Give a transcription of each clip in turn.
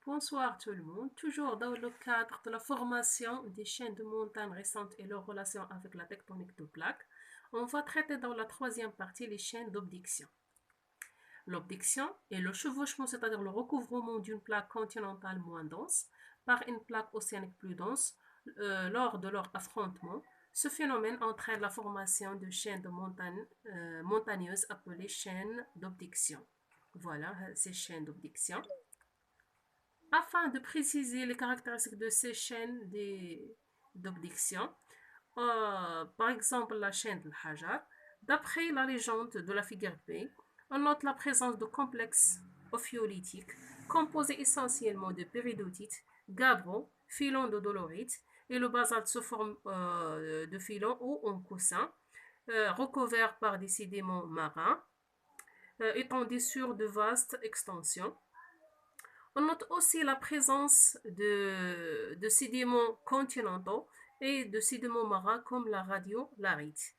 Bonsoir tout le monde. Toujours dans le cadre de la formation des chaînes de montagnes récentes et leur relation avec la tectonique de plaques, on va traiter dans la troisième partie les chaînes d'obduction. L'obduction est le chevauchement, c'est-à-dire le recouvrement d'une plaque continentale moins dense par une plaque océanique plus dense lors de leur affrontement. Ce phénomène entraîne la formation de chaînes de montagneuses appelées chaînes d'obduction. Voilà ces chaînes d'obduction. Afin de préciser les caractéristiques de ces chaînes d'obduction, par exemple la chaîne de Hajar, d'après la légende de la figure B, on note la présence de complexes ophiolitiques composés essentiellement de péridotite, gabbro, filons de dolorite et le basalte sous forme de filons ou en coussin, recouverts par des sédiments marins, étendus sur de vastes extensions. On note aussi la présence de sédiments continentaux et de sédiments marins comme la radiolarite.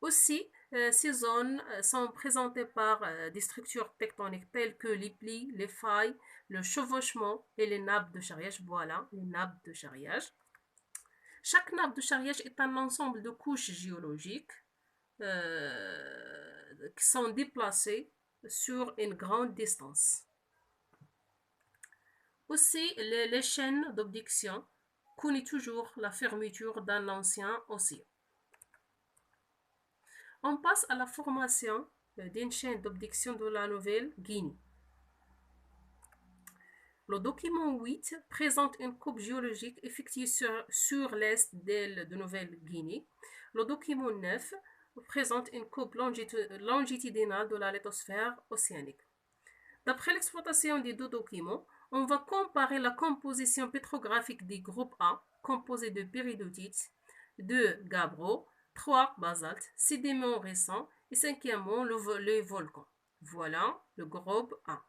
Aussi, ces zones sont présentées par des structures tectoniques telles que les plis, les failles, le chevauchement et les nappes de charriage. Voilà, les nappes de charriage. Chaque nappe de charriage est un ensemble de couches géologiques qui sont déplacées sur une grande distance. Aussi, les chaînes d'obduction connaissent toujours la fermeture d'un ancien océan. On passe à la formation d'une chaîne d'obduction de la Nouvelle-Guinée. Le document 8 présente une coupe géologique effectuée sur l'est de Nouvelle-Guinée. Le document 9 présente une coupe longitudinale de la lithosphère océanique. D'après l'exploitation des deux documents, on va comparer la composition pétrographique des groupes A, composé de péridotite, de gabbro, 3 basaltes, sédiments récents et cinquièmement les volcans. Voilà le groupe A.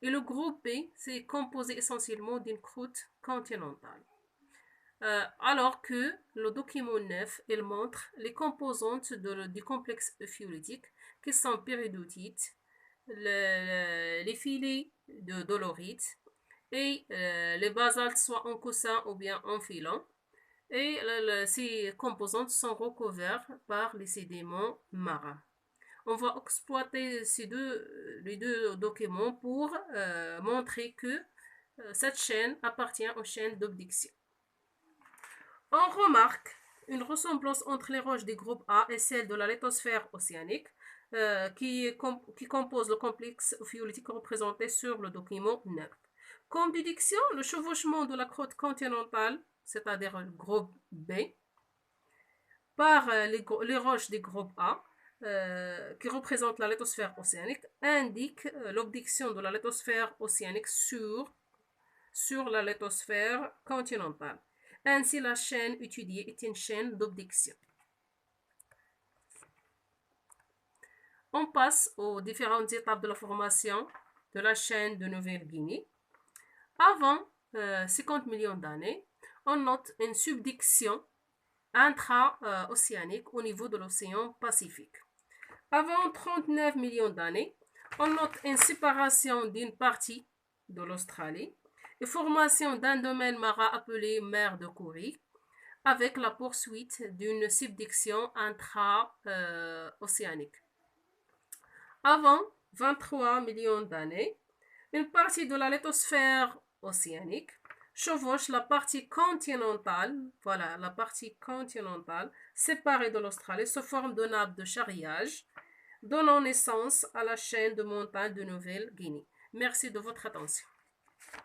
Et le groupe B, c'est composé essentiellement d'une croûte continentale. Alors que le document 9, il montre les composantes du complexe euphiolitique qui sont péridotite, les filets de dolorite et les basaltes soit en coussin ou bien en filon. Et ces composantes sont recouvertes par les sédiments marins. On va exploiter les deux documents pour montrer que cette chaîne appartient aux chaînes d'obduction. On remarque une ressemblance entre les roches des groupes A et celles de la lithosphère océanique qui compose le complexe ophiolitique représenté sur le document 9. Comme déduction, le chevauchement de la croûte continentale, c'est-à-dire le groupe B, par les roches des groupes A, qui représentent la lithosphère océanique, indique l'obduction de la lithosphère océanique sur la lithosphère continentale. Ainsi, la chaîne étudiée est une chaîne d'obduction. On passe aux différentes étapes de la formation de la chaîne de Nouvelle-Guinée. Avant 50 millions d'années, on note une subduction intra-océanique au niveau de l'océan Pacifique. Avant 39 millions d'années, on note une séparation d'une partie de l'Australie et formation d'un domaine marin appelé mer de Kouri, avec la poursuite d'une subduction intra-océanique. Avant 23 millions d'années, une partie de la lithosphère océanique chevauche la partie continentale, voilà, la partie continentale séparée de l'Australie sous forme de nappe de charriage, donnant naissance à la chaîne de montagnes de Nouvelle-Guinée. Merci de votre attention.